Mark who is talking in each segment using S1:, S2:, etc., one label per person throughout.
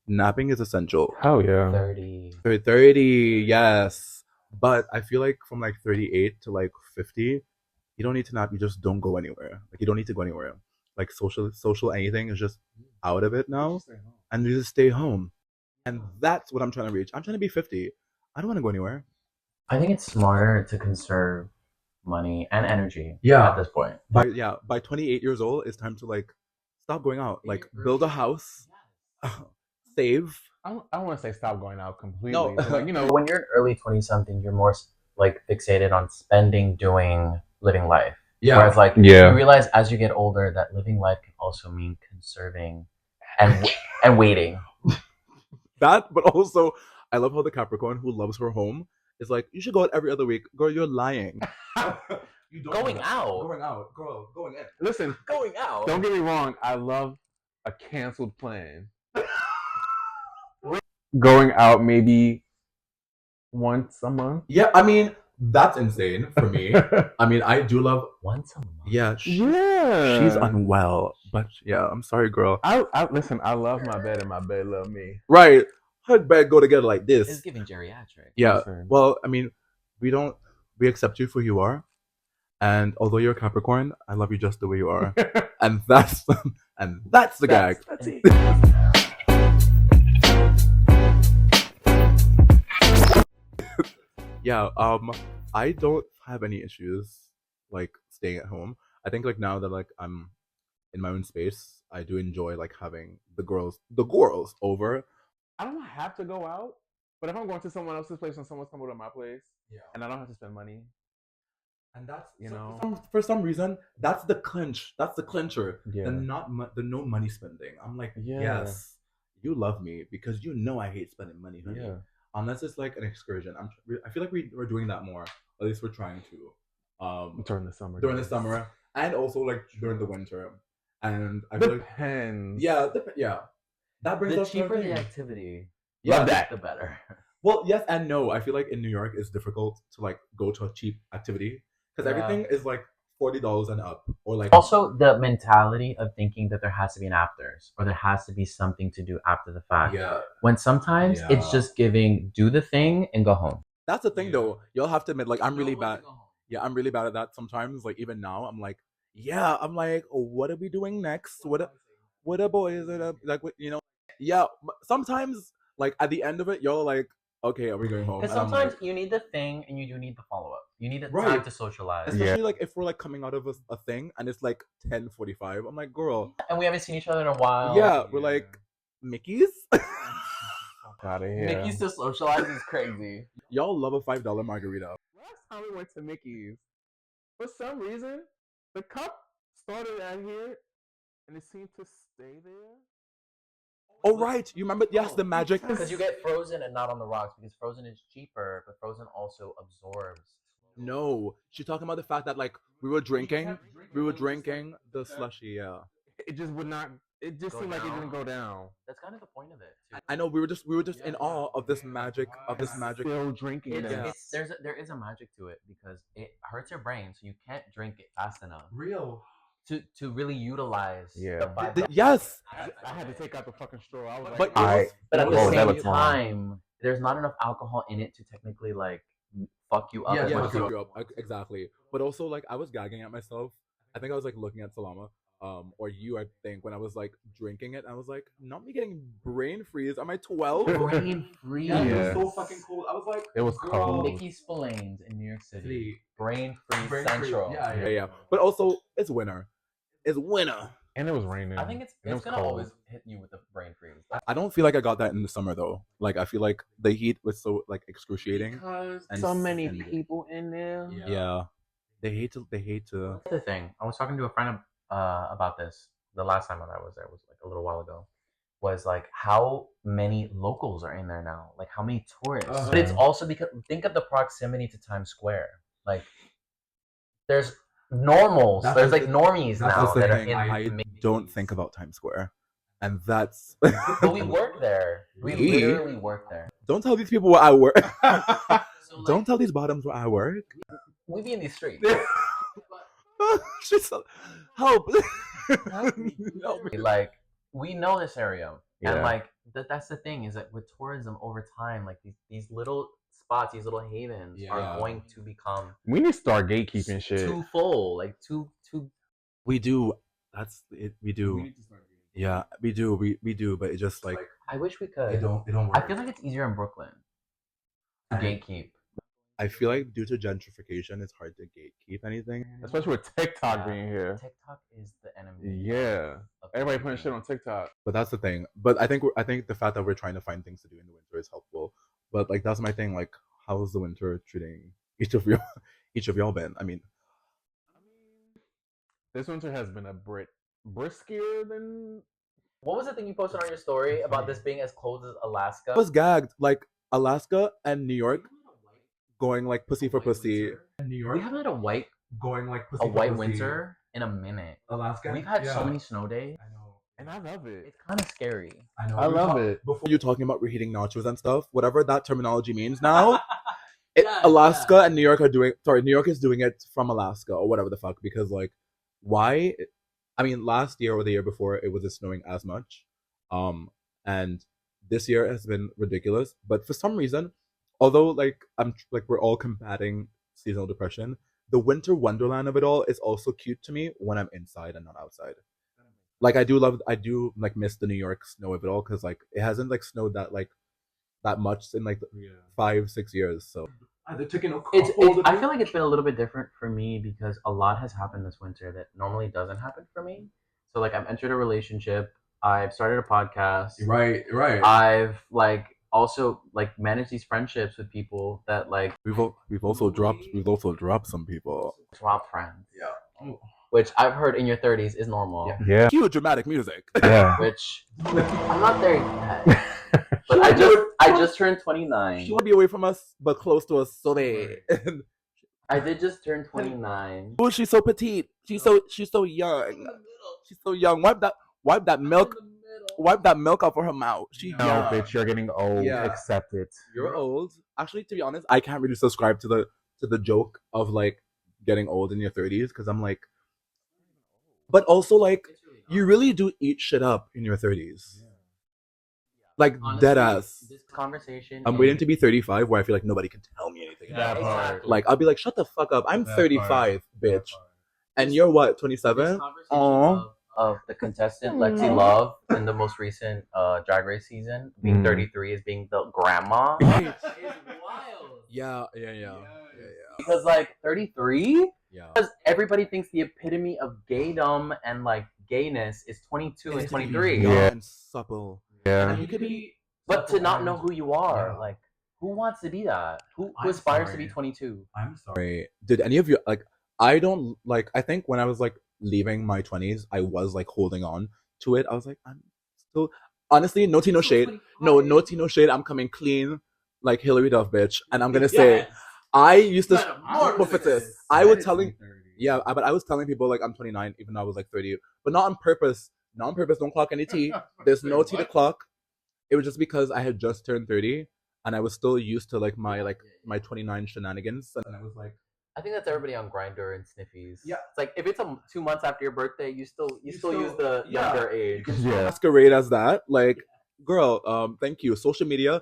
S1: napping is essential.
S2: Hell yeah.
S3: 30.
S1: 30, yes. But I feel like from like 38 to like 50, you don't need to nap. You just don't go anywhere. Like you don't need to go anywhere. Like social anything is just out of it now, and you just stay home. And that's what I'm trying to reach. I'm trying to be 50. I don't want to go anywhere.
S3: I think it's smarter to conserve money and energy
S1: Yeah.
S3: at this point.
S1: By 28 years old, it's time to like stop going out. Like build a house, save.
S2: I don't want to say stop going out completely.
S1: No.
S2: But, like, you know,
S3: When you're early 20 something, you're more like fixated on spending, doing, living life.
S1: Yeah.
S3: Whereas like
S2: Yeah.
S3: you realize as you get older that living life can also mean conserving and waiting.
S1: That, but also, I love how the Capricorn who loves her home is like, you should go out every other week. Girl, you're lying. You don't
S3: Going
S1: know.
S3: out.
S1: Going out. Girl, going in.
S2: listen,
S3: Going out.
S2: don't get me wrong. I love a canceled plan. Going out maybe once a month.
S1: Yeah, I mean, that's insane for me. I mean, I do love.
S3: Once a month.
S1: Yeah,
S2: Yeah.
S1: she's unwell, but yeah, I'm sorry, girl.
S2: I listen. I love my bed, and my bed love me.
S1: Right, her bed go together like this.
S3: It's giving geriatric.
S1: Yeah.
S2: Listen.
S1: Well, I mean, we accept you for who you are, and although you're a Capricorn, I love you just the way you are, and that's the gag.
S2: That's it.
S1: Yeah, I don't have any issues like staying at home. I think like now that like I'm in my own space, I do enjoy like having the girls over.
S2: I don't have to go out, but if I'm going to someone else's place and someone's coming to my place,
S1: Yeah.
S2: and I don't have to spend money,
S1: And that's
S2: You know?
S1: for some reason that's the clinch. That's the clincher.
S2: Yeah.
S1: The no money spending. I'm like,
S2: Yeah.
S1: yes, you love me because you know I hate spending money, honey.
S2: yeah,
S1: Unless it's like an excursion. I feel like we're doing that more. At least we're trying to.
S2: during the summer.
S1: During the
S2: days.
S1: summer and also like during the winter. And I feel like
S2: Depends.
S1: yeah. That brings
S3: The
S1: us to our
S3: cheaper the
S1: thing.
S3: activity,
S1: Yeah,
S2: Love that.
S3: the better.
S1: Well, yes and no. I feel like in New York it's difficult to like go to a cheap activity because
S3: Yeah.
S1: everything is like $40 and up, or like
S3: Also, the mentality of thinking that there has to be an afters or there has to be something to do after the fact.
S1: yeah.
S3: When sometimes it's
S1: Yeah.
S3: just giving, do the thing and go home.
S1: That's the thing though. You'll have to admit, like I'm really bad. Yeah, I'm really bad at that sometimes. Like even now, I'm like, what are we doing next? What a boys are like, you know? Yeah, sometimes like at the end of it, you're like, okay, are we going home?
S3: Because
S1: And I'm
S3: sometimes
S1: like,
S3: you need the thing and you do need the follow up. You need the
S1: Right.
S3: time to socialize.
S1: especially like if we're like coming out of a thing and it's like 10:45. I'm like, girl,
S3: And we haven't seen each other in a while.
S1: yeah, we're like Mickey's.
S2: Out of here.
S3: Mickey's to socialize is crazy.
S1: Y'all love a $5 margarita.
S2: Last time we went to Mickey's, for some reason, the cup started out here, and it seemed to stay there.
S1: Oh right, you remember? Yes, the magic.
S3: Because you get frozen and not on the rocks because frozen is cheaper, but frozen also absorbs.
S1: No, she's talking about the fact that like we were drinking the slushy. Yeah,
S2: It just would not. It just
S3: Go
S2: seemed like it
S3: down.
S2: didn't go down.
S3: That's kind of the point of it. Too.
S1: I know we were just in awe of this magic
S2: Still drinking
S3: It's,
S2: that.
S3: it's, there is a magic to it because it hurts your brain, so you can't drink it fast enough
S1: Real.
S3: to really utilize
S2: Yeah.
S3: the vibe.
S1: Yes,
S2: I had to take out the fucking straw. I was like,
S1: but
S3: But at the
S2: Whoa, that
S3: same
S2: looks wrong.
S3: time, there's not enough alcohol in it to technically like fuck you up. as much
S1: yeah,
S3: as
S1: fuck you up. Exactly. But also like I was gagging at myself. I think I was like looking at Selama, or you, I think, when I was like drinking it. I was like, not me getting brain freeze. Am I 12?
S3: brain freeze.
S1: Yeah, it
S2: Yeah.
S1: was so fucking cold. I was like,
S2: It was
S1: girl,
S2: cold.
S3: Mickey Spillane's in New York City.
S1: City.
S3: Brain freeze
S1: Brain freeze.
S3: central.
S1: Yeah. But also, it's winter. It's winter.
S2: and it was raining.
S3: I think it's
S2: And it was
S3: gonna
S2: cold.
S3: always hit you with the brain freeze.
S1: I don't feel like I got that in the summer though. Like I feel like the heat was so like excruciating.
S3: Because
S1: And
S2: so many
S1: and-
S2: people in there.
S1: Yeah. They hate to.
S3: That's the thing. I was talking to a friend about this the last time that I was there was like a little while ago. Was like how many locals are in there now? Like how many tourists?
S1: Uh-huh.
S3: But it's also because think of the proximity to Times Square. Like there's normals.
S1: That's
S3: there's
S1: the
S3: like
S1: thing-
S3: normies
S1: That's
S3: now
S1: the
S3: that are
S1: thing.
S3: in.
S1: I don't think about Times Square, and that's.
S3: But we work there. We
S1: We?
S3: literally work there.
S1: Don't tell these people where I work.
S3: So,
S1: Don't tell these bottoms where I work.
S3: we be in these streets.
S1: She's so, help.
S3: Help me. Like we know this area. And like that's the thing is that with tourism over time, like these little spots, these little havens are going to become
S2: We need to start gatekeeping shit.
S3: too full, like too.
S1: We do. That's it. We do. Yeah, we do. We do. But it just like
S3: I wish we could.
S1: They don't work.
S3: I feel like it's easier in Brooklyn to gatekeep.
S1: I feel like due to gentrification, it's hard to gatekeep anything.
S2: Especially with TikTok being here.
S3: TikTok is the enemy.
S2: Yeah. Everybody putting shit on TikTok.
S1: But that's the thing. But I think the fact that we're trying to find things to do in the winter is helpful. But like that's my thing. Like, how's the winter treating each of y'all been? I mean,
S2: this winter has been a briskier than.
S3: What was the thing you posted on your story about this being as cold as Alaska?
S1: I was gagged. Like Alaska and New York going like pussy for pussy.
S3: New York. We haven't had a white winter in a minute.
S1: Alaska.
S3: We've had so many snow days.
S1: I know.
S2: And I love it.
S3: It's kind of scary.
S1: I know.
S2: I love it.
S1: Before you talking about reheating nachos and stuff, whatever that terminology means now, Alaska and New York are doing. Sorry, New York is doing it from Alaska or whatever the fuck. Because like, why? I mean, last year or the year before, it wasn't snowing as much, and this year has been ridiculous. But for some reason, although like we're all combating seasonal depression, the winter wonderland of it all is also cute to me when I'm inside and not outside. Like I do like miss the New York snow of it all because like it hasn't like snowed that much in like 5-6 years. So
S3: I feel like it's been a little bit different for me because a lot has happened this winter that normally doesn't happen for me. So like I've entered a relationship, I've started a podcast.
S1: Right.
S3: I've like also like managed these friendships with people that like
S1: we've also dropped some people.
S3: Drop friends.
S1: Yeah.
S3: Which I've heard in your 30s is normal.
S2: Yeah.
S1: Cue dramatic music.
S2: Yeah.
S3: Which I'm not there yet. But I just turned 29.
S1: She want to be away from us, but close to us, so they.
S3: I did just turn 29.
S1: Oh, she's so petite. She's so young. She's so young. Wipe that milk. Wipe that milk off of her mouth.
S2: No, bitch, you're getting old.
S1: Yeah.
S2: Accept it.
S1: You're old. Actually, to be honest, I can't really subscribe to the joke of like getting old in your 30s because I'm like, but also like you really do eat shit up in your 30s. Like honestly, dead ass.
S3: This conversation.
S1: I'm waiting to be 35 where I feel like nobody can tell me anything.
S2: That part.
S1: Like I'll be like, shut the fuck up. I'm 35, bitch. And you're what, 27?
S3: Of the contestant Lexi Love in the most recent Drag Race season, being 33 as being the grandma.
S1: Right.
S3: It's wild.
S1: Yeah.
S3: Because like 33?
S1: Yeah.
S3: Because everybody thinks the epitome of gaydom and like gayness is 22 and 23.
S1: Yeah. And supple.
S2: Yeah.
S1: And you could be,
S3: but to not know who you are, like, who wants to be that? Who aspires to be 22?
S1: I'm sorry. Did any of you like? I don't like. I think when I was like leaving my 20s, I was like holding on to it. I was like, I'm still honestly no tea, no shade. No tea, no shade. I'm coming clean, like Hillary Duff, bitch. And I'm gonna say, I used to. I was telling. Yeah, but I was telling people like I'm 29, even though I was like 30, but not on purpose. Not on purpose. Don't clock any tea. There's no tea to clock. It was just because I had just turned 30 and I was still used to like my 29 shenanigans. And I was like,
S3: I think that's everybody on Grindr and Sniffies.
S1: Yeah,
S3: it's like if it's 2 months after your birthday, you still use the younger age.
S1: Yeah, masquerade as that. Like, girl, thank you. Social media.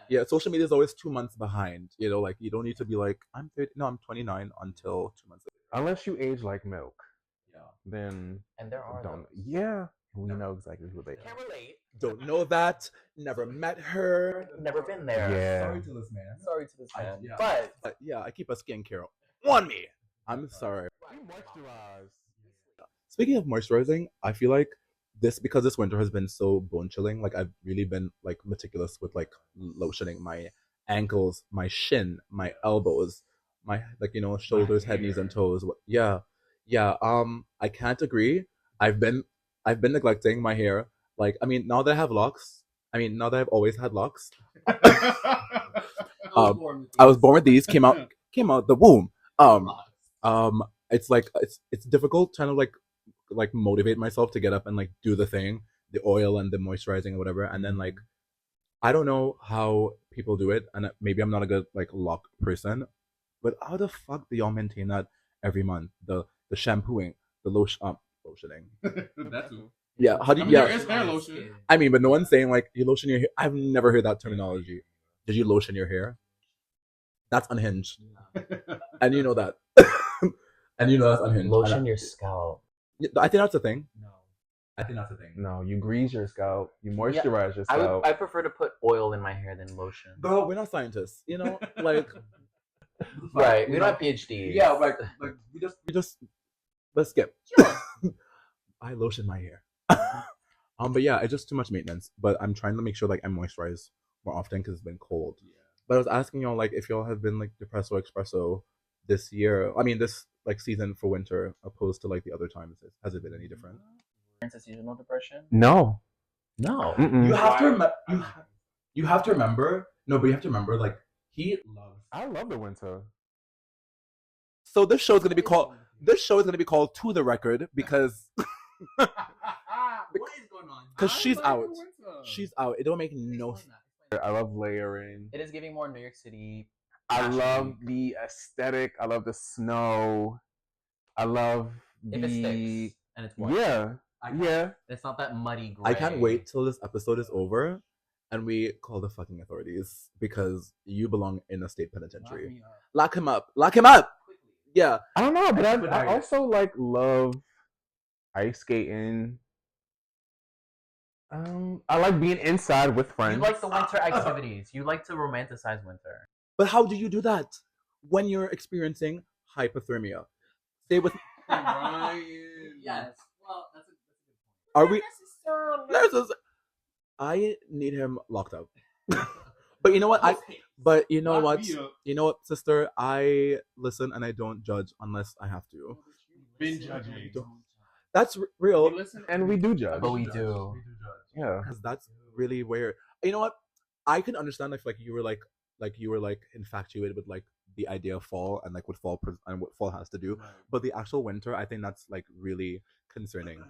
S1: Yeah, social media is always 2 months behind. You know, like you don't need to be like I'm 30. No, I'm 29 until 2 months later.
S2: Unless you age like milk. Then
S3: and there are those.
S2: Yeah, we know exactly who they
S3: can't relate.
S1: Don't know that. Never met her.
S3: Never been there.
S2: Yeah.
S1: Sorry to this man.
S3: Yeah.
S1: But yeah, I keep a skincare on me. I'm sorry.
S2: Moisturize.
S1: Speaking of moisturizing, I feel like because this winter has been so bone chilling. Like I've really been like meticulous with like lotioning my ankles, my shin, my elbows, my shoulders, head, knees, and toes. Yeah. I can't agree. I've been neglecting my hair. Like, I mean, now that I have locks, now that I've always had locks, I was born with these. Came out the womb. It's like it's difficult trying to like motivate myself to get up and like do the thing, the oil and the moisturizing or whatever, and then like I don't know how people do it, and maybe I'm not a good like lock person, but how the fuck do y'all maintain that every month? The shampooing, the lotioning.
S4: That too.
S1: Yeah, how do
S2: I
S1: you?
S2: mean,
S1: Yeah,
S2: there is hair lotion.
S1: I mean, but no one's saying like you lotion your hair. I've never heard that terminology. Did you lotion your hair? That's unhinged, and you know that. And you know that's unhinged.
S3: Lotion your scalp.
S1: I think that's a thing. No, I think that's a thing.
S2: No, you grease your scalp. You moisturize your scalp.
S3: I prefer to put oil in my hair than lotion.
S1: Bro, we're not scientists, like.
S3: Right, we don't have PhDs.
S1: Yeah, like we just let's skip. Sure. I lotion my hair. But yeah, it's just too much maintenance. But I'm trying to make sure like I moisturize more often because it's been cold. Yeah. But I was asking y'all like if y'all have been like depresso espresso this year. I mean this like season for winter opposed to like the other times. Has it been any different?
S3: Seasonal depression?
S2: No.
S3: No.
S2: Mm-mm.
S1: You have to remember. You have to remember. No, but you have to remember like he loves.
S2: I love the winter.
S1: So this show is gonna be called. This show is gonna be called To the Record because.
S3: What is going on?
S1: Because she's out. She's out. It don't make no sense.
S2: I love layering.
S3: It is giving more New York City.
S2: I love the aesthetic. I love the snow. I love
S3: If it sticks and it's white.
S2: Yeah. Yeah.
S3: It's not that muddy gray.
S1: I can't wait till this episode is over and we call the fucking authorities because you belong in a state penitentiary. Lock him up. Lock him up. Yeah.
S2: I don't know, but I also like love ice skating. I like being inside with friends.
S3: You like the winter activities. You like to romanticize winter.
S1: But how do you do that when you're experiencing hypothermia? Stay with
S2: Ryan.
S3: Yes. Well, that's a good point.
S1: Are we nurses? I need him locked up. But you know what? You know what, sister? I listen and I don't judge unless I have to.
S2: Been judging.
S1: That's real.
S2: We listen and we do judge.
S3: But we do.
S2: Yeah.
S1: Because that's really weird. You know what? I can understand if like you were like infatuated with like the idea of fall and like what fall and what fall has to do. Right. But the actual winter, I think that's like really concerning.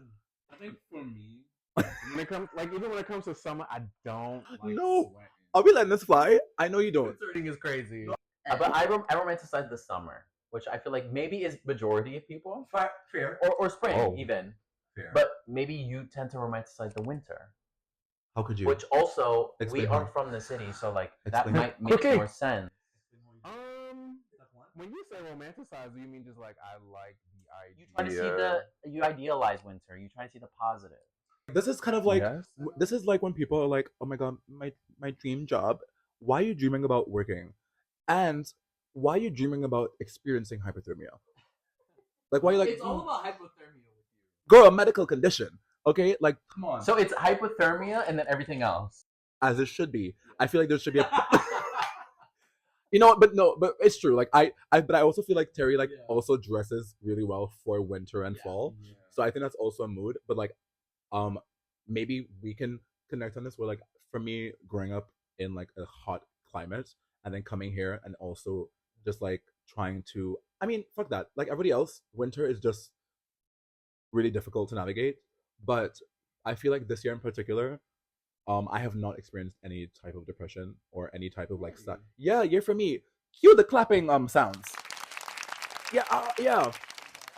S2: I think for me, when it comes even when it comes to summer, I don't like
S1: no.
S2: sweating.
S1: Are we letting this fly? I know you don't.
S2: Concerning is crazy.
S3: But I romanticize the summer, which I feel like maybe is majority of people.
S1: Fair.
S3: Or spring even.
S1: Fair.
S3: But maybe you tend to romanticize the winter.
S1: How could you?
S3: Which also,
S1: Explain
S3: we
S1: more.
S3: aren't from the city, so like
S1: Explain
S3: that might make more sense.
S2: When you say romanticize, do you mean just like I like the idea?
S3: You try to see you idealize winter. You try to see the positive.
S1: This is kind of like this is like when people are like, "Oh my god, my dream job. Why are you dreaming about working? And why are you dreaming about experiencing hypothermia? Like why are you like
S3: it's all about hypothermia with you.
S1: Girl, a medical condition. Okay? Like come on.
S3: So it's hypothermia and then everything else.
S1: As it should be. I feel like there should be a You know what, but it's true. Like but I also feel like Terry also dresses really well for winter and fall. Yeah. So I think that's also a mood. But like maybe we can connect on this where like for me growing up in like a hot climate and then coming here and also just like trying to fuck that. Like everybody else, winter is just really difficult to navigate. But I feel like this year in particular, I have not experienced any type of depression or any type of like stuff. Yeah, year for me. Cue the clapping sounds. Yeah.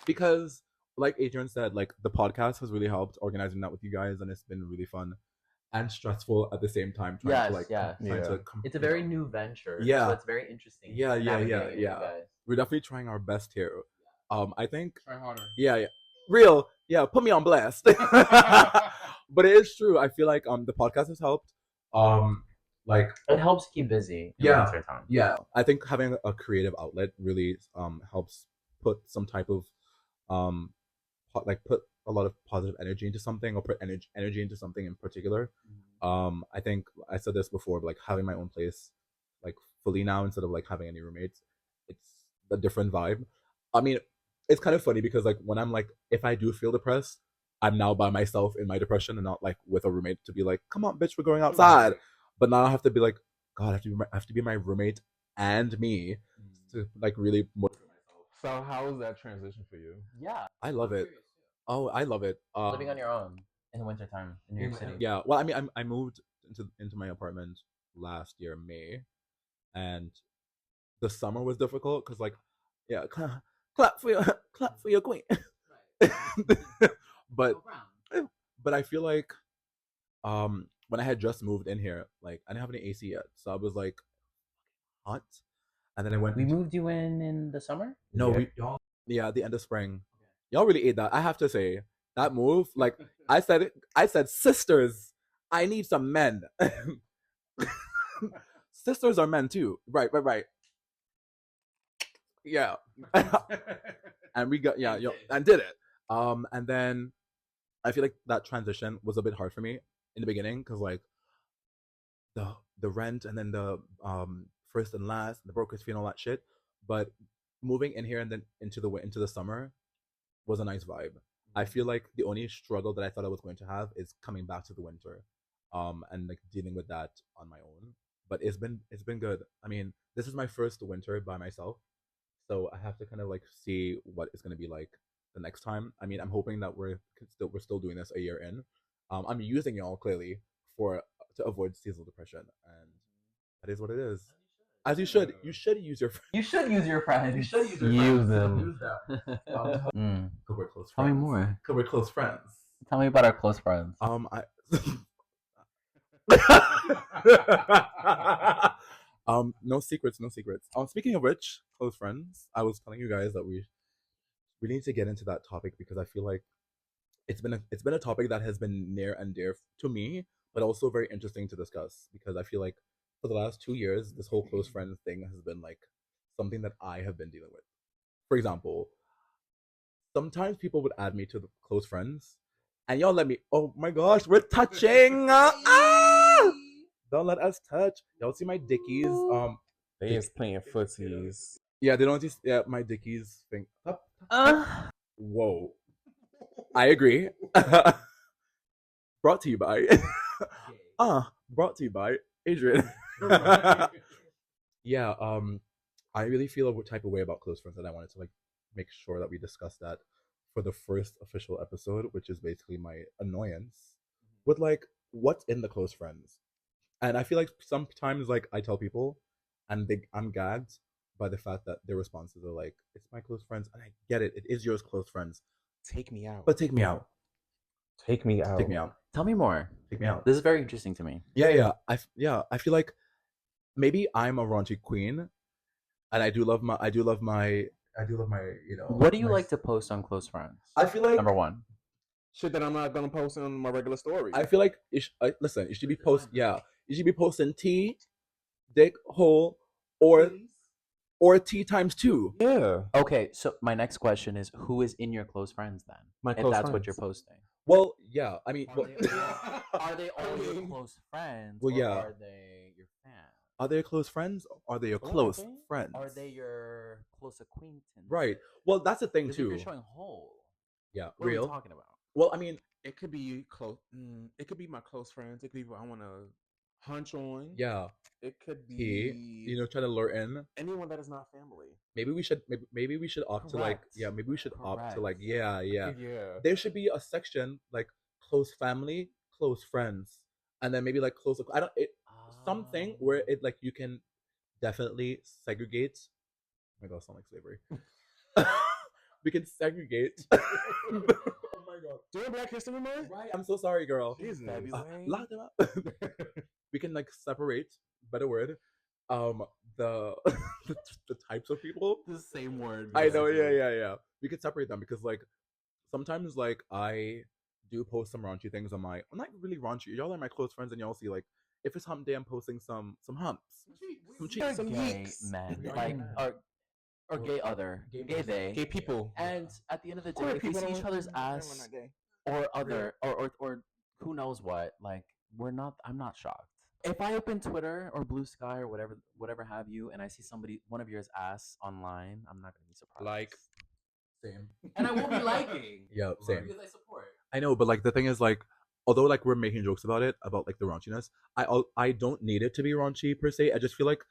S1: Because like Adrian said, like the podcast has really helped organizing that with you guys, and it's been really fun and stressful at the same time.
S3: It's a very new venture.
S1: Yeah,
S3: so it's very interesting.
S1: Yeah. We're definitely trying our best here. I think
S2: try harder.
S1: Yeah. Real. Yeah, put me on blast. But it is true. I feel like the podcast has helped. Like
S3: it helps keep busy.
S1: Yeah. I think having a creative outlet really helps put some type of put a lot of positive energy into something or put energy into something in particular. I think I said this before, but like having my own place like fully now instead of like having any roommates, it's a different vibe. I mean, it's kind of funny because like when I'm like, if I do feel depressed, I'm now by myself in my depression and not like with a roommate to be like, come on, bitch, we're going outside. But now I have to be like, God, I have to be my roommate and me to like really motivate myself.
S2: So how was that transition for you?
S3: Yeah,
S1: I love it. Oh, I love it.
S3: Living on your own in the wintertime in New York City.
S1: Yeah, well, I mean, I moved into my apartment last year, May, and the summer was difficult because like, yeah, clap for your queen. But But I feel like when I had just moved in here, like I didn't have any AC yet, so I was like hot, and then I went.
S3: We moved you in the summer.
S1: No,
S2: Yeah.
S1: we yeah, the end of spring. Y'all really ate that. I have to say that move. Like I said, sisters, I need some men. Sisters are men too. Right. Yeah. And we got and did it. And then I feel like that transition was a bit hard for me in the beginning because like the rent and then the first and last, the broker's fee and all that shit. But moving in here and then into the summer was a nice vibe. I feel like the only struggle that I thought I was going to have is coming back to the winter, and like dealing with that on my own. But it's been good. I mean, this is my first winter by myself, so I have to kind of like see what it's gonna be like the next time. I mean, I'm hoping that we're still doing this a year in. I'm using y'all clearly for to avoid seasonal depression, and that is what it is. As you should. You should use your friends.
S3: You should use your friends.
S1: You should use your
S2: Use
S1: friends.
S2: them.
S1: Use them. Because we're close friends.
S3: Tell me more.
S1: Because we're close friends.
S3: Tell me about our close friends.
S1: No secrets. Speaking of which, close friends, I was telling you guys that we need to get into that topic because I feel like it's been a topic that has been near and dear to me, but also very interesting to discuss because I feel like for the last 2 years, this whole close friends thing has been like something that I have been dealing with. For example, sometimes people would add me to the close friends, and y'all let me. Oh my gosh, we're touching! Don't let us touch. Y'all see my dickies?
S2: They is playing footsies.
S1: Yeah, they don't see. Yeah, my dickies thing. Whoa, I agree. Brought to you by. Brought to you by Adrian. Yeah. I really feel a type of way about close friends, and I wanted to like make sure that we discuss that for the first official episode, which is basically my annoyance with like what's in the close friends. And I feel like sometimes like I tell people and I'm gagged by the fact that their responses are like, it's my close friends, and I get it, it is yours close friends.
S2: Take me out.
S1: But take me out.
S2: Take me out.
S1: Take me out.
S3: Tell me more.
S1: Take me out.
S3: This is very interesting to me.
S1: Yeah. I feel like maybe I'm a raunchy queen, and I do love my
S3: What do you like to post on close friends?
S1: I feel like
S3: Number one.
S2: Shit that I'm not gonna post on my regular story.
S1: I feel like listen, you should be you should be posting tea, dick, hole, or tea times 2.
S2: Yeah.
S3: Okay, so my next question is, who is in your close friends then?
S2: My
S3: if
S2: close
S3: that's
S2: friends.
S3: what you're posting.
S1: Well, yeah. I mean,
S3: Are they all your close friends?
S1: Well,
S3: or
S1: yeah.
S3: Are they your fans?
S1: Are they your close friends? Or are they your close friends?
S3: Are they your close acquaintance?
S1: Right. Well, that's the thing
S3: If
S1: too.
S3: you're showing whole.
S1: Yeah,
S3: What are
S1: real.
S3: we talking about?
S1: Well, I mean,
S2: It could be close. It could be my close friends. It could be what I want to hunch on.
S1: yeah.
S2: It could be
S1: He, try to lure in.
S2: anyone that is not family.
S1: Maybe we should opt to like
S2: Correct.
S1: maybe we should opt to like
S2: Yeah.
S1: There should be a section like close family, close friends, and then maybe like close. I don't something where it like you can definitely segregate. Oh my god, sound like slavery. We can segregate. Oh my god.
S2: During Black History Month?
S1: Right. I'm so sorry, girl.
S2: Jesus.
S1: Lock them up. We can like separate. Better word. The the types of people.
S3: The same word.
S1: I know. Yeah. We could separate them because like sometimes like I do post some raunchy things on my. I'm not really raunchy. Y'all are my close friends, and y'all see like if it's hump day, I'm posting some humps, some cheeks,
S2: some
S3: Gay
S2: yeeks.
S3: men,
S1: We are
S3: like
S1: men.
S3: or gay other,
S1: Gay
S3: gay they,
S2: Gay people.
S3: and at the end of the day,
S2: Queer
S3: if we
S2: people
S3: see
S2: don't-
S3: each other's
S2: we're not
S3: ass
S2: gay.
S3: or other or who knows what, like I'm not shocked. If I open Twitter or Blue Sky or whatever have you, and I see one of yours ass online, I'm not gonna be surprised.
S2: Like,
S1: Same.
S3: and I will be liking.
S1: Yeah, same.
S3: Because I support.
S1: I know, but like the thing is like, although like we're making jokes about it, about like the raunchiness, I don't need it to be raunchy per se. I just feel like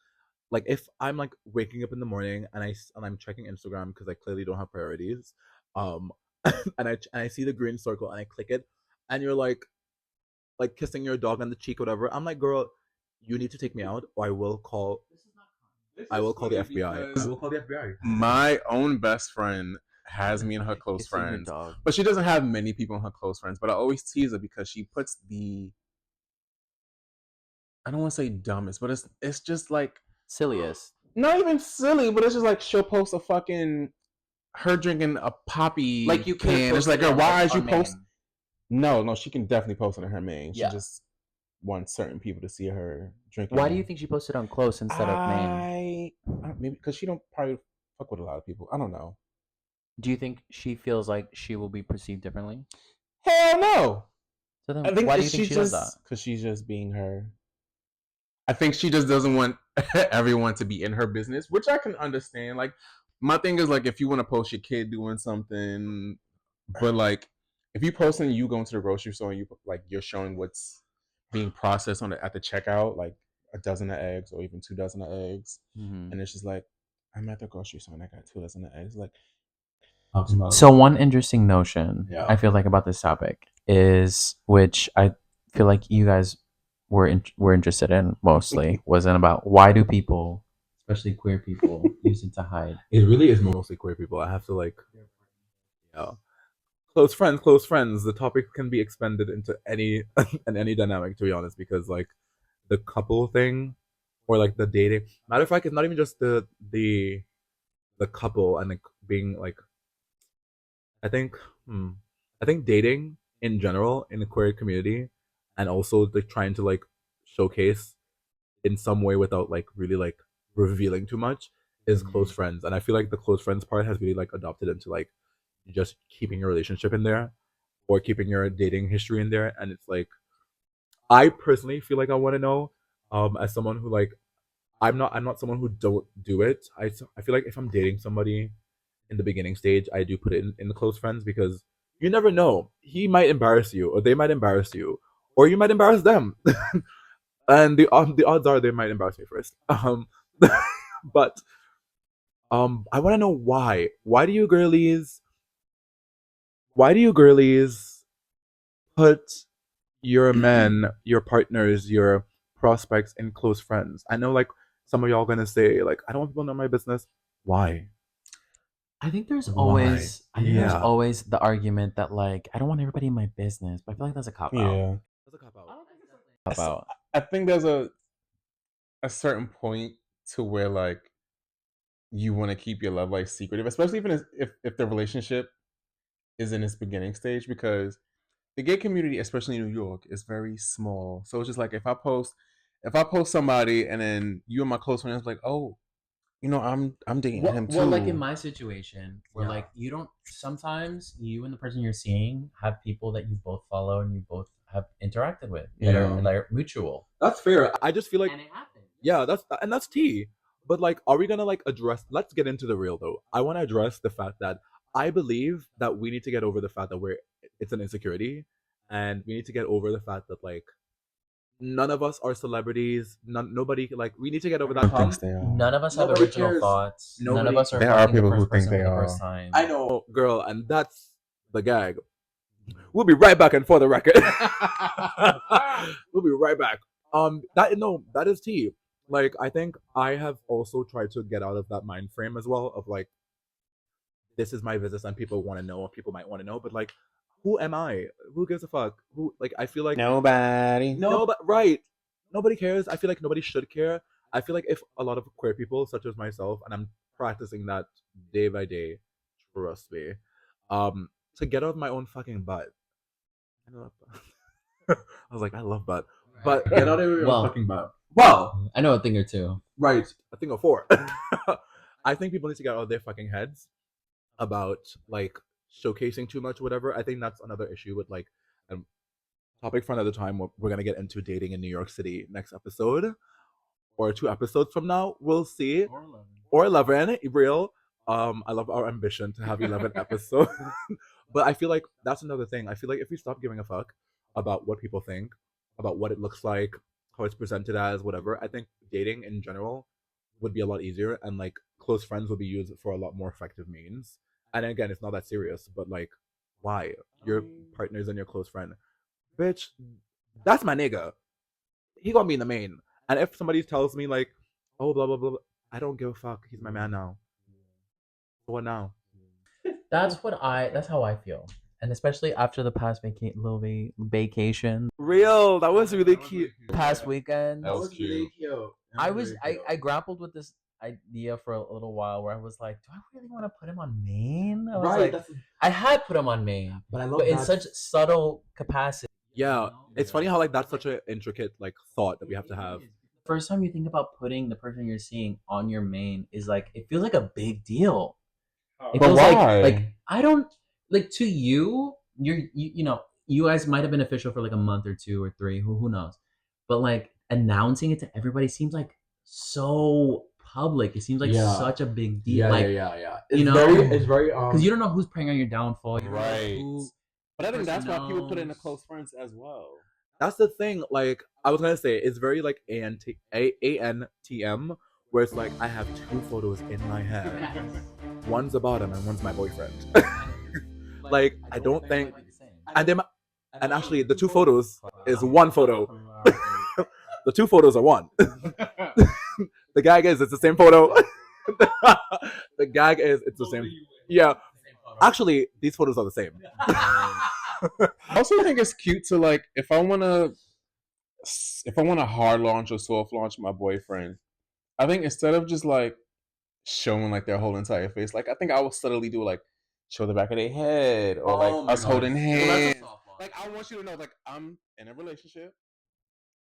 S1: if I'm like waking up in the morning and I'm checking Instagram because I clearly don't have priorities, and I see the green circle and I click it, and you're like kissing your dog on the cheek, whatever. I'm like, girl, you need to take me out, or I will call. I will call the FBI. I will call the FBI.
S2: my own best friend has me in her close
S3: It's your
S2: friends,
S3: dog.
S2: but she doesn't have many people in her close friends. But I always tease her because she puts I don't want to say dumbest, but it's just like
S3: Silliest.
S2: not even silly, but it's just like she'll post a fucking her drinking a poppy
S3: Like you could
S2: can. It's like, why is you post? No, she can definitely post it on her main. She just wants certain people to see her drinking.
S3: Why do you think she posted on close instead of main?
S2: Maybe because she don't probably fuck with a lot of people. I don't know.
S3: Do you think she feels like she will be perceived differently?
S2: Hell no.
S3: So then,
S2: I think
S3: why do you think she does that?
S2: Because she's just being her. I think she just doesn't want everyone to be in her business, which I can understand. Like, my thing is like, if you want to post your kid doing something, but like, if you posting you going to the grocery store and you're showing what's being processed at the checkout, like a dozen of eggs or even 2 dozen of eggs, and it's just like, I'm at the grocery store and I got 2 dozen of eggs. Like,
S3: so one interesting notion I feel like about this topic is, which I feel like you guys were interested in mostly, wasn't about why do people, especially queer people, use it to hide.
S1: It really is mostly queer people. I have to like, close friends. The topic can be expanded into any and any dynamic, to be honest, because like the couple thing or like the dating. Matter of fact, it's not even just the couple and like being like. I think I think dating in general in the queer community, and also like trying to like showcase in some way without like really like revealing too much is close friends, and I feel like the close friends part has really like adopted into like just keeping your relationship in there or keeping your dating history in there, and it's like I personally feel like I want to know, as someone who like I'm not someone who don't do it. I feel like if I'm dating somebody in the beginning stage, I do put it in the close friends because you never know. He might embarrass you, or they might embarrass you, or you might embarrass them. And the odds are they might embarrass me first. But I want to know why. Why do you girlies put your men, your partners, your prospects in close friends? I know like some of y'all gonna say like I don't want people to know my business. Why?
S3: I think there's
S1: Why?
S3: always there's
S1: Yeah.
S3: always the argument that like I don't want everybody in my business, but I feel like that's a cop out.
S2: yeah.
S1: That's a cop out.
S3: Cop out.
S2: I think there's a certain point to where like you want to keep your love life secretive, especially if the relationship is in its beginning stage, because the gay community, especially in New York, is very small. So it's just like if I post somebody and then you and my close friends like, oh, I'm dating him too.
S3: Well, like in my situation, where like you don't sometimes you and the person you're seeing have people that you both follow and you both have interacted with that are mutual.
S1: That's fair. I just feel like
S3: And it happens.
S1: yeah, that's tea. But like, are we gonna like address? Let's get into the real though. I want to address the fact that I believe that we need to get over the fact that it's an insecurity, and we need to get over the fact that like none of us are celebrities. Nobody like we need to get over that hump.
S3: None of us have
S1: Nobody
S3: original
S1: cares.
S3: thoughts. None of
S1: Nobody-
S3: us are
S2: There are
S3: fucking
S2: people
S3: the
S2: who
S3: first
S2: think
S3: person
S2: they
S3: for the
S2: are.
S3: first time.
S1: I know, girl, and that's the gag. We'll be right back and for the record. We'll be right back. That is tea. Like I think I have also tried to get out of that mind frame as well of like this is my business and people want to know, people might want to know, but like who am I? Who gives a fuck? Who like I feel like
S2: Nobody.
S1: no, but right. Nobody cares. I feel like nobody should care. I feel like if a lot of queer people, such as myself, and I'm practicing that day by day, trust me, to get off my own fucking butt. I love butt. I was like, I love butt. But get out of your
S3: Well,
S1: own fucking butt. Well,
S3: I know a thing or two.
S1: right. A thing of four. I think people need to get out of their fucking heads about like showcasing too much, whatever. I think that's another issue with like topic for another time. We're gonna get into dating in New York City next episode or 2 episodes from now. We'll see. Or 11. Real. I love our ambition to have 11 episodes. But I feel like that's another thing. I feel like if we stop giving a fuck about what people think, about what it looks like, how it's presented as, whatever, I think dating in general would be a lot easier and like close friends would be used for a lot more effective means. And again, it's not that serious, but like, why? Your partner's and your close friend. Bitch, that's my nigga. He gonna be in the main. And if somebody tells me like, oh blah blah blah, I don't give a fuck. He's my man now. What now?
S3: That's how I feel. And especially after the past vacation,
S1: Real, that was really cute.
S3: past weekend,
S2: That was cute.
S3: I grappled with this idea for a little while where I was like, do I really want to put him on main? I was like, I had put him on main, but in such subtle capacity.
S1: Yeah, it's funny how like that's such an intricate like thought that we have to have.
S3: First time you think about putting the person you're seeing on your main is like it feels like a big deal. It
S2: But
S3: feels
S2: why?
S3: like I don't like to you. You know you guys might have been official for like a month or 2 or 3. Who knows? But like announcing it to everybody seems like so public. It seems like such a big deal.
S4: Yeah. It's
S3: you know,
S4: it's very
S3: because you don't know who's preying on your downfall. You don't know
S2: Right.
S3: who
S2: But I think
S3: the
S2: that's why
S3: person
S2: people put it in the
S3: knows.
S2: close friends as well.
S1: That's the thing. Like I was gonna say, it's very like ANTM, where it's like I have 2 photos in my head. One's about him and one's my boyfriend. Like I don't think, and then and actually the 2 photos is 1 photo. The 2 photos are 1. The gag is it's the same photo. The gag is it's the same. Yeah, actually these photos are the same.
S2: I also think it's cute to like if I wanna hard launch or soft launch my boyfriend, I think instead of just like showing like their whole entire face, like I think I will subtly do like show the back of their head or like us holding hands. Like I want you to know like I'm in a relationship.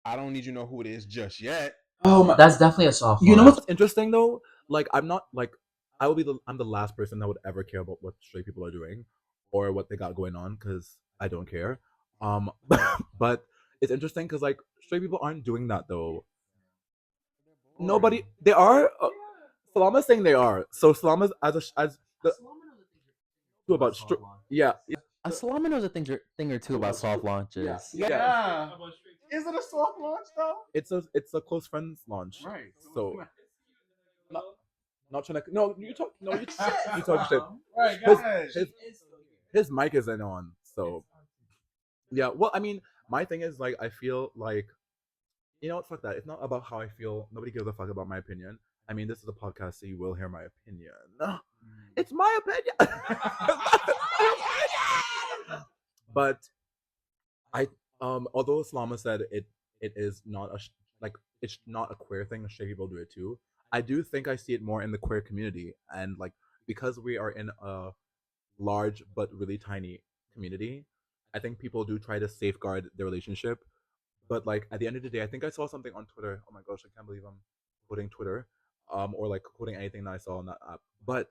S2: I don't need you to know who it is just yet.
S3: That's definitely a soft.
S1: You know
S3: launch.
S1: what's interesting though? Like I'm not like I'm the last person that would ever care about what straight people are doing or what they got going on because I don't care. But it's interesting because like straight people aren't doing that though. Nobody, they are. Salama's saying they are. So Salama's as the about yeah.
S3: Salama knows a thing or two about soft launches.
S2: Yeah. Is it a soft launch though?
S1: It's a close friends launch.
S2: Right.
S1: So not trying to you talk shit.
S2: Right,
S1: His,
S2: guys.
S1: his mic isn't on, so yeah. Well, I mean, my thing is like I feel like you know what, fuck that. It's not about how I feel. Nobody gives a fuck about my opinion. I mean, this is a podcast, so you will hear my opinion. It's my opinion. But I although Salama said it is not like it's not a queer thing, straight people do it too. I do think I see it more in the queer community, and like because we are in a large but really tiny community, I think people do try to safeguard their relationship. But like at the end of the day, I think I saw something on Twitter. Oh my gosh, I can't believe I'm quoting Twitter, or like quoting anything that I saw on that app. But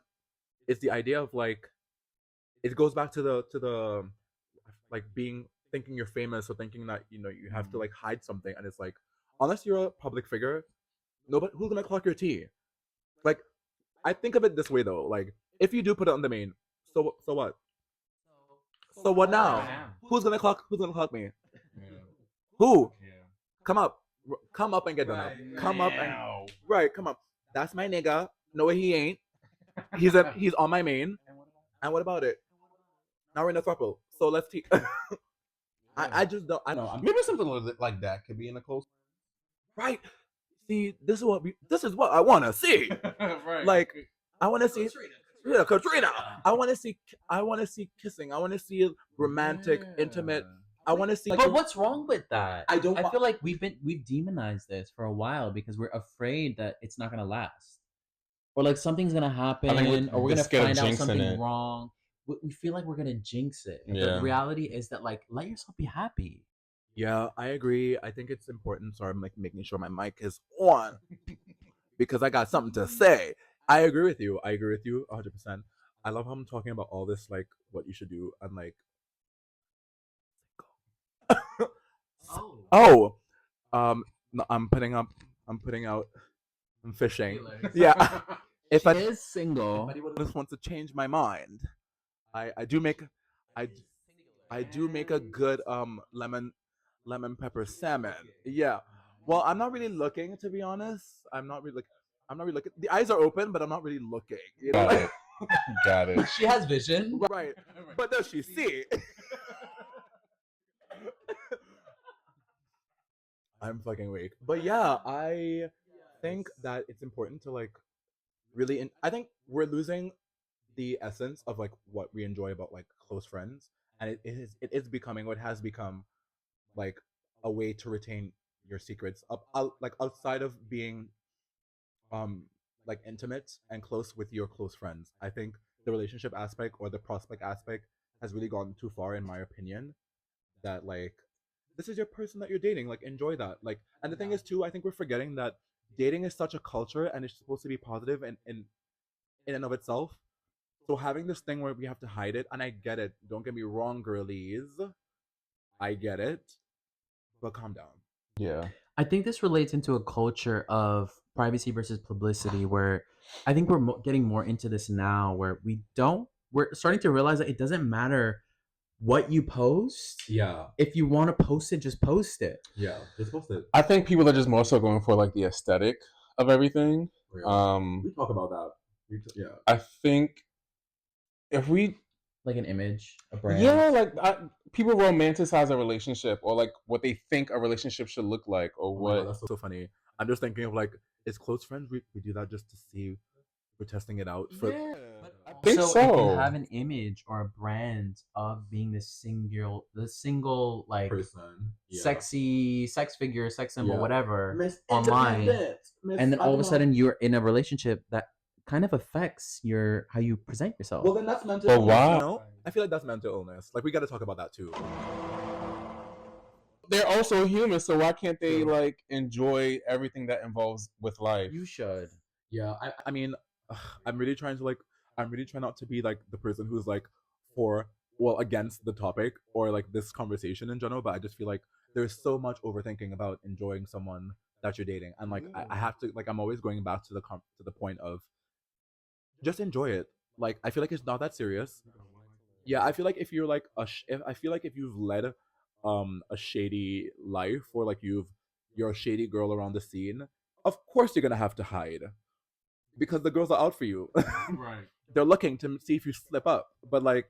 S1: it's the idea of like it goes back to the like being thinking you're famous or thinking that you have to like hide something, and it's like unless you're a public figure, nobody who's gonna clock your tea. Like I think of it this way though, like if you do put it on the main, so what? So what now? Who's gonna clock me? Who? Come up. Come up and get done up. Come up and come up. That's my nigga. No, he ain't. He's on my main. And what about it? Now we're in a throuple. So let's teach. I just don't. I
S2: No,
S1: don't.
S2: maybe something like that could be in a close.
S1: Right. See, this is what I want to see.
S2: Right.
S1: Like I want to see. Yeah, Katrina. I want to see kissing. I want to see romantic, intimate. I want to see.
S3: But what's wrong with that?
S1: I don't.
S3: I feel like we've demonized this for a while because we're afraid that it's not gonna last, or like something's gonna happen, or we're gonna find out something wrong. We feel like we're gonna jinx it.
S2: Yeah.
S3: The reality is that like let yourself be happy.
S1: Yeah, I agree. I think it's important. Sorry, I'm like making sure my mic is on because I got something to say. I agree with you. 100%. I love how I'm talking about all this, like what you should do, and like. Oh, no, I'm putting out. I'm fishing. Yeah. If I
S3: is single,
S1: just want to change my mind, I do make a good lemon pepper salmon. Yeah. Well, I'm not really looking, to be honest. I'm not really looking. The eyes are open, but I'm not really looking. You know?
S2: Got it. Got it.
S3: she has vision.
S1: Right. But does she see? I'm fucking weak. But yeah, I think that it's important to like really. I think we're losing the essence of like what we enjoy about like close friends, and it is becoming, or it has become, like a way to retain your secrets like outside of being um like intimate and close with your close friends. I think the relationship aspect or the prospect aspect has really gone too far, in my opinion. That like this is your person that you're dating, like enjoy that. Like, and the thing is too, I think we're forgetting that dating is such a culture and it's supposed to be positive and in and of itself. So having this thing where we have to hide it, and I get it. Don't get me wrong, girlies. I get it, but calm down.
S2: Yeah.
S3: I think this relates into a culture of privacy versus publicity, where I think we're getting more into this now, where we're starting to realize that it doesn't matter what you post.
S1: Yeah,
S3: If you want to post it, just post it.
S1: yeah. Just post it.
S2: I think people are just more so going for like the aesthetic of everything.
S1: Real. We talk about that. Yeah.
S2: I think if we,
S3: Like an image, a brand.
S2: yeah, like people romanticize a relationship or like what they think a relationship should look like or
S1: Oh my
S2: what.
S1: God, that's so funny. I'm just thinking of like, as close friends, we do that just to see, we're testing it out. For,
S2: I think
S3: So
S2: so.
S3: it can have an image or a brand of being the single like
S1: person. Yeah.
S3: sexy sex figure, sex symbol,
S1: Yeah.
S3: whatever,
S1: Miss
S3: online,
S1: Independent, Miss,
S3: and then
S1: I
S3: all of
S1: don't
S3: a
S1: know.
S3: sudden you're in a relationship that kind of affects how you present yourself.
S1: Well, then that's mental
S2: But
S1: illness.
S2: why?
S1: You know, I feel like that's mental illness. Like we got to talk about that too.
S2: They're also human, so why can't they
S1: True.
S2: like enjoy everything that involves with life?
S3: You should.
S1: Yeah, I mean, I'm really trying to like, I'm really trying not to be like the person who's like against the topic or like this conversation in general, but I just feel like there's so much overthinking about enjoying someone that you're dating, and like I have to, like, I'm always going back to the point of just enjoy it. Like I feel like it's not that serious. Yeah, I feel like if you're like I feel like if you've led a shady life, or like you're a shady girl around the scene, of course you're gonna have to hide because the girls are out for you.
S2: Right.
S1: They're looking to see if you slip up. But like,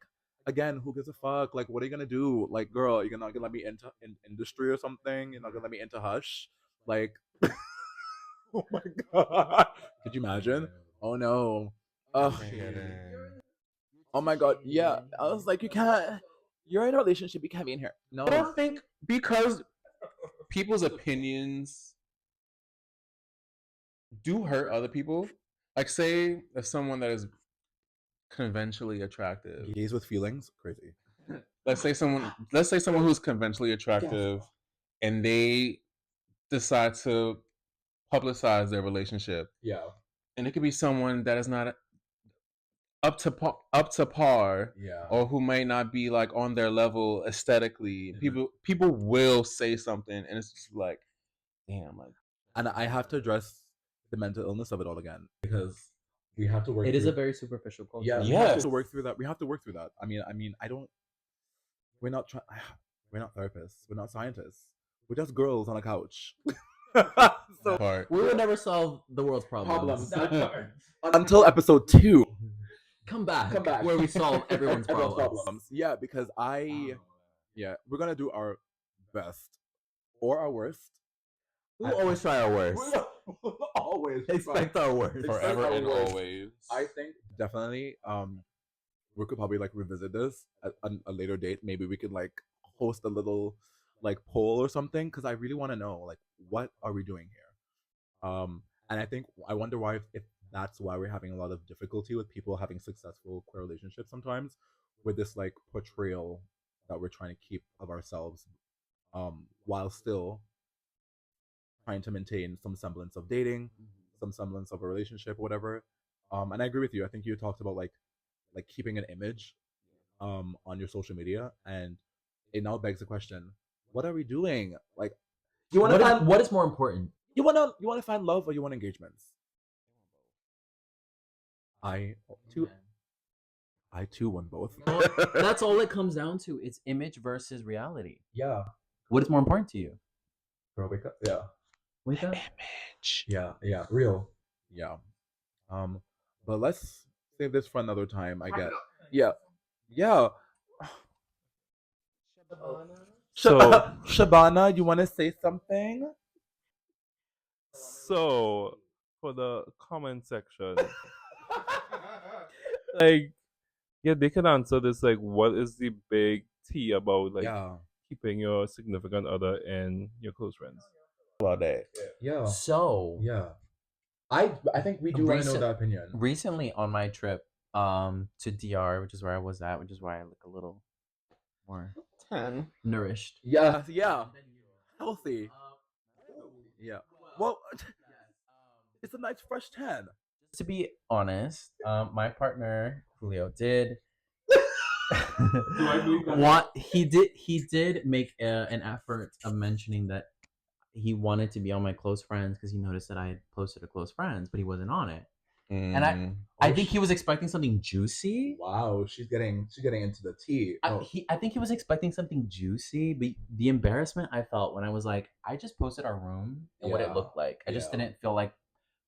S1: again, who gives a fuck? Like, what are you gonna do? Like, girl, you're not gonna let me into industry or something? You're not gonna let me into Hush? Like, oh my god, could you imagine? Oh no. Oh, oh my god. Yeah, I was like, you can't. You're in a relationship. You can't be in here. No.
S2: I don't think because people's opinions do hurt other people. Like, say if someone that is conventionally attractive,
S1: Gays with feelings, crazy.
S2: let's say someone who's conventionally attractive, and they decide to publicize their relationship,
S1: Yeah.
S2: and it could be someone that is not up to par,
S1: Yeah.
S2: or who might not be like on their level aesthetically. People will say something, and it's just like, damn, like.
S1: And I have to address the mental illness of it all again, because we have to work.
S3: It is
S1: through,
S3: a very superficial culture.
S1: yeah. We
S2: Yes.
S1: have to work through that. We have to work through that. I mean, I don't. We're not trying. We're not therapists. We're not scientists. We're just girls on a couch. So
S2: Part.
S3: We would never solve the world's problems.
S1: until episode 2.
S3: Come back where we solve everyone's problems.
S1: Yeah, because we're gonna do our best or our worst.
S3: We always try our worst.
S1: Always
S3: Expect our worst.
S2: Forever and
S1: worst.
S2: always.
S1: I think definitely we could probably like revisit this at a later date. Maybe we could like host a little like poll or something, because I really want to know like what are we doing here. And I wonder why, if that's why we're having a lot of difficulty with people having successful queer relationships sometimes, with this like portrayal that we're trying to keep of ourselves, while still trying to maintain some semblance of dating, some semblance of a relationship, whatever. And I agree with you. I think you talked about like keeping an image on your social media, and it now begs the question: what are we doing? Like, you want to find
S3: What is more important?
S1: you want to find love, or you want engagements? I too want both.
S3: That's all it comes down to. It's image versus reality.
S1: Yeah.
S3: What is more important to you?
S1: Girl, wake up. Yeah.
S3: Wake up.
S2: Image.
S1: Yeah. Real. Yeah. But let's save this for another time, I guess. Yeah.
S4: So,
S1: Shabana, you want to say something?
S4: so for the comment section, Like, yeah, they can answer this. Like, what is the big tea about like
S1: Yeah.
S4: keeping your significant other and your close friends?
S1: About that. Yeah.
S3: So
S1: Yeah. I think we do want to know that opinion.
S3: recently on my trip to DR, which is where I was at, which is why I look a little more
S2: 10.
S3: nourished.
S1: Yeah. Yeah. Healthy. Yeah. Well, it's a nice fresh tan.
S3: To be honest, my partner Julio did he did make an effort of mentioning that he wanted to be on my close friends because he noticed that I had posted a close friends, but he wasn't on it. And I think he was expecting something juicy.
S1: Wow, she's getting into the tea.
S3: I think he was expecting something juicy, but the embarrassment I felt when I was like, I just posted our room and what it looked like. I just didn't feel like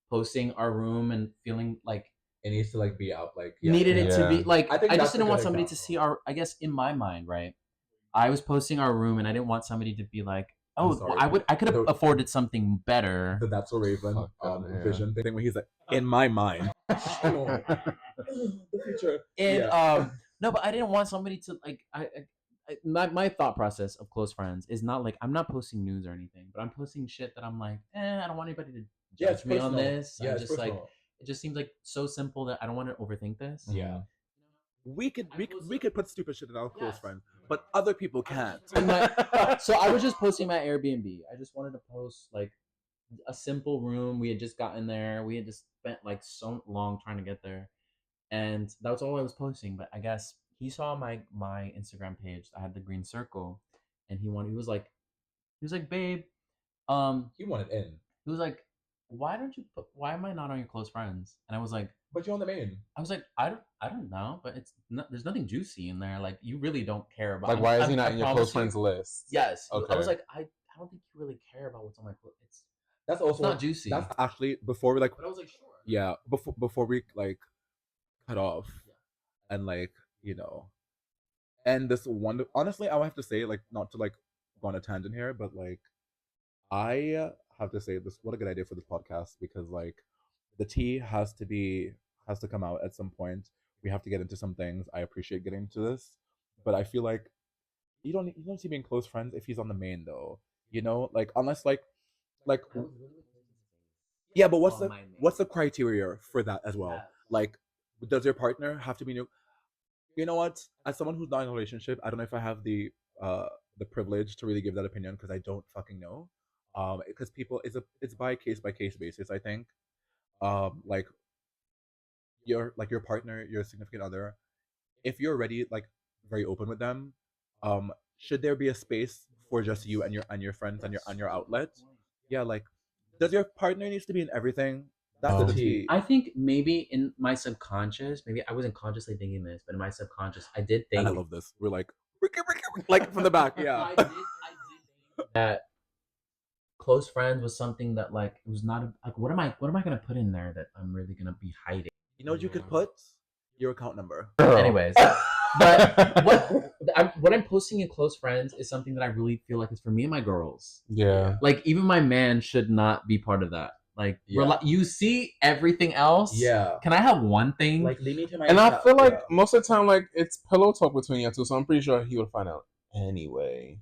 S3: posting our room and feeling like
S1: it needs to like be out, like
S3: needed it to be like.
S1: I think
S3: I
S1: that's
S3: just
S1: a
S3: didn't
S1: good
S3: want somebody to
S1: example.
S3: see our. I guess in my mind, right? I was posting our room, and I didn't want somebody to be like, "Oh,
S1: sorry.
S3: I could have afforded something better."
S1: The That's So Raven
S2: Fuck outta here.
S1: vision thing where he's like, in my mind. The future.
S3: And no, but I didn't want somebody to like. My thought process of close friends is not like I'm not posting news or anything, but I'm posting shit that I'm like, I don't want anybody to judge me on this.
S1: Yeah,
S3: I'm just like, it just seems like so simple that I don't want to overthink this.
S1: Yeah. We could put stupid shit in our close friends, but other people can't.
S3: So I was just posting my Airbnb. I just wanted to post like a simple room. We had just gotten there. We had just spent like so long trying to get there, and that was all I was posting. But I guess he saw my Instagram page. I had the green circle, and he was like, babe,
S1: He wanted in.
S3: he was like, why am I not on your close friends? And I was like,
S1: but you're on the main.
S3: I was like, I don't know, but there's nothing juicy in there. Like you really don't care about.
S2: Like, why is he not in your close friends list?
S3: Yes.
S2: Okay.
S3: I was like, I don't think you really care about what's on my close.
S1: That's also
S3: it's not juicy.
S1: That's actually before we like.
S3: But I was like, sure.
S1: Yeah, before we like cut off, and like and this one. Honestly, I would have to say like not to like go on a tangent here, but like I have to say this. What a good idea for this podcast because like the tea has to come out at some point. We have to get into some things. I appreciate getting into this, but I feel like you don't see being close friends if he's on the main though. Like unless like yeah, but what's the criteria for that as well? Like, does your partner have to be new? You know what? As someone who's not in a relationship, I don't know if I have the privilege to really give that opinion because I don't fucking know. Because people it's by case basis. I think. Like your partner, your significant other, if you're already like very open with them, should there be a space for just you and your friends and your outlet? Yeah, like does your partner needs to be in everything? That's the tea.
S3: I think maybe in my subconscious, maybe I wasn't consciously thinking this, but in my subconscious, I did think.
S1: And I love this. We're like, like from the back, yeah.
S3: I did think that close friends was something that like it was not like what am I gonna put in there that I'm really gonna be hiding?
S1: You know what you could put? Your account number.
S3: Anyways, but what I'm posting in close friends is something that I really feel like is for me and my girls.
S2: Yeah.
S3: Like even my man should not be part of that. Like you see everything else.
S1: Yeah.
S3: Can I have one thing?
S1: Like lead me to my.
S2: And I feel like most of the time, like it's pillow talk between you two, so I'm pretty sure he would find out anyway.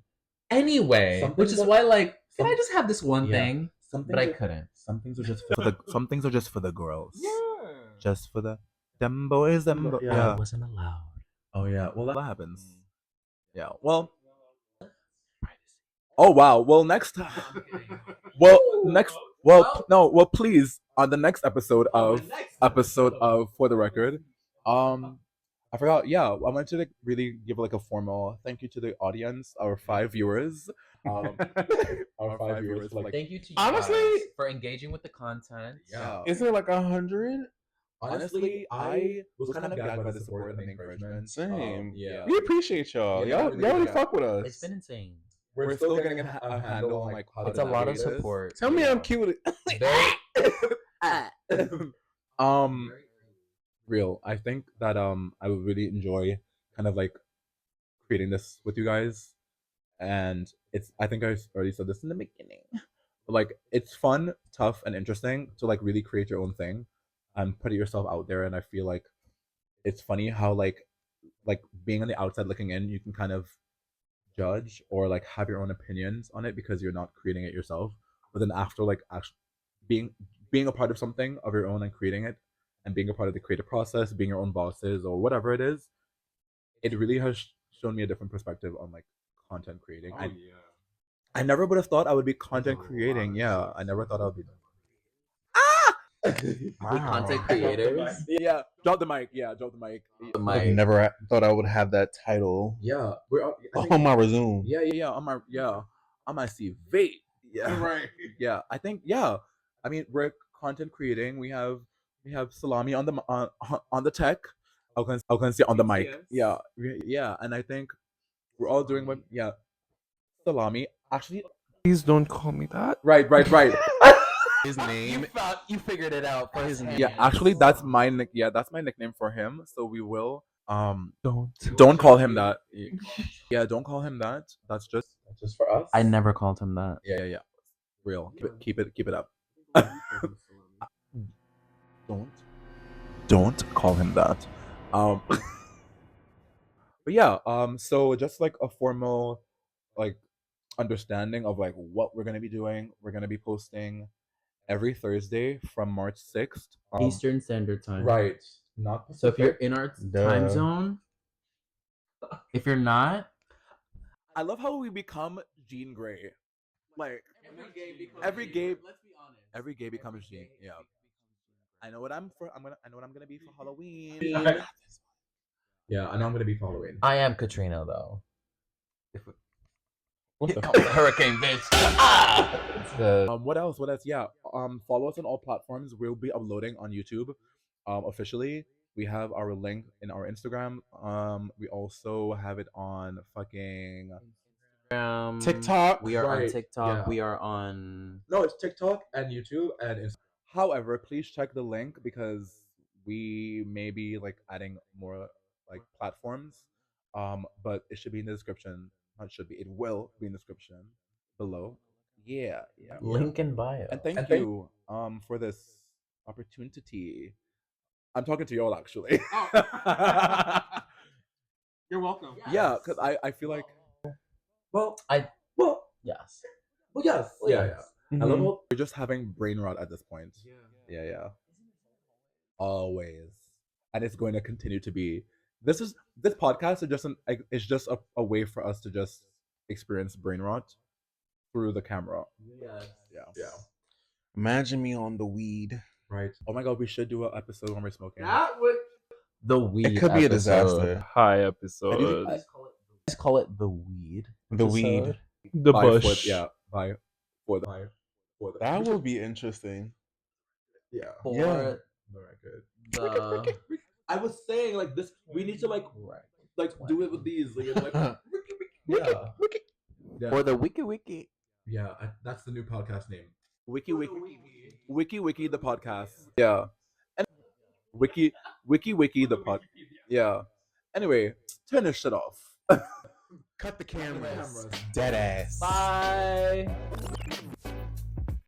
S3: Which is why like can I just have this one thing? But I couldn't.
S1: Some things are just for the girls. Yeah. Just for the them boys.
S3: Yeah. I wasn't allowed.
S1: Oh yeah. Well that happens. Yeah. Well. Oh wow. Well next time. Well please on the next episode of For the Record. I forgot. Yeah, I wanted to like, really give like a formal thank you to the audience, our 5 viewers. Our 5 viewers. Like,
S3: thank you to you
S2: honestly
S3: guys for engaging with the content.
S1: Yeah.
S2: Is there like 100?
S1: Honestly, I was kind of gagged by the support and the encouragement.
S2: Same.
S1: Yeah.
S2: We appreciate y'all.
S1: Yeah,
S2: Y'all really fuck with us.
S3: It's been insane.
S1: We're still getting a handle on like how
S3: It's
S1: to
S3: a lot of
S1: navigate this.
S3: support.
S2: Tell me I'm cute.
S1: Real. I think that I would really enjoy kind of like creating this with you guys, and I think I already said this in the beginning, but like it's fun, tough, and interesting to like really create your own thing and put it yourself out there, and I feel like it's funny how like being on the outside looking in, you can kind of judge or like have your own opinions on it because you're not creating it yourself. But then after like actually being a part of something of your own and creating it and being a part of the creative process, being your own bosses or whatever it is, it really has shown me a different perspective on like content creating. I never would have thought I would be content creating. Yeah, I never thought I would be.
S3: With content creators.
S1: Yeah, drop the mic. Yeah, drop the mic.
S3: The
S2: I've
S3: mic.
S2: never thought I would have that title
S1: Yeah, we're
S2: on my resume.
S1: yeah on my CV. Yeah,
S2: Right.
S1: yeah. I think yeah. I mean, we're content creating. We have Salami on the tech. I can say on the mic.
S4: Yes.
S1: Yeah, and I think we're all doing what Salami actually.
S4: Please don't call me that.
S1: Right.
S2: His name.
S3: You figured it out for his name.
S1: Yeah, actually, that's my nickname for him. So we will
S4: Don't
S1: call him that. Yeah, don't call him that. That's just for us.
S3: I never called him that.
S1: Yeah. Real. Keep it up. Don't call him that. But yeah. So just like a formal like understanding of like what we're gonna be doing. We're gonna be posting every Thursday from March 6th.
S3: Eastern Standard Time.
S1: Right. Not
S3: So if you're
S1: Pacific.
S3: in our
S2: Duh.
S3: time zone, if you're not,
S1: I love how we become Jean Grey. Like every gay becomes Jean. Yeah. I know what I'm gonna be for Halloween. Yeah, I know I'm gonna be for Halloween.
S3: I am Katrina though.
S2: What the
S3: Hurricane bitch.
S1: What else? Yeah. Follow us on all platforms. We'll be uploading on YouTube. Officially. We have our link in our Instagram. We also have it on fucking
S2: TikTok.
S3: We are on
S1: Right,
S3: TikTok.
S1: yeah.
S3: We are on.
S1: No, it's TikTok and YouTube and Instagram. However, please check the link because we may be like adding more like platforms. But it should be in the description. Not should be. It will be in the description below. Yeah.
S3: Link in bio.
S1: And thank you for this opportunity. I'm talking to y'all actually.
S2: You're welcome.
S1: Yeah, because I feel like
S3: Yes.
S1: yeah. I love
S2: Mhm.
S1: how we're just having brain rot at this point. Yeah. Always. And it's going to continue to be. This podcast is just a way for us to just experience brain rot through the camera.
S3: Yes.
S1: Yeah.
S2: Imagine me on the weed.
S1: Right. Oh my god, we should do an episode when we're smoking.
S3: The weed.
S2: It could be a
S3: episode.
S2: disaster.
S4: High episode.
S3: Just call it the weed.
S2: The
S3: episode.
S2: weed.
S4: The
S1: Bye
S4: bush.
S1: for the
S2: That will be interesting.
S1: yeah.
S3: For
S2: Yeah.
S1: The record.
S3: the
S1: I was saying like this. We need to like do it with these. Like,
S3: yeah.
S1: yeah.
S3: For the wiki.
S1: Yeah, that's the new podcast name. Wiki the podcast. Yeah. And Wiki the pod. Yeah. Anyway, turn this shit off.
S2: Cut the cameras. Dead ass.
S3: Bye.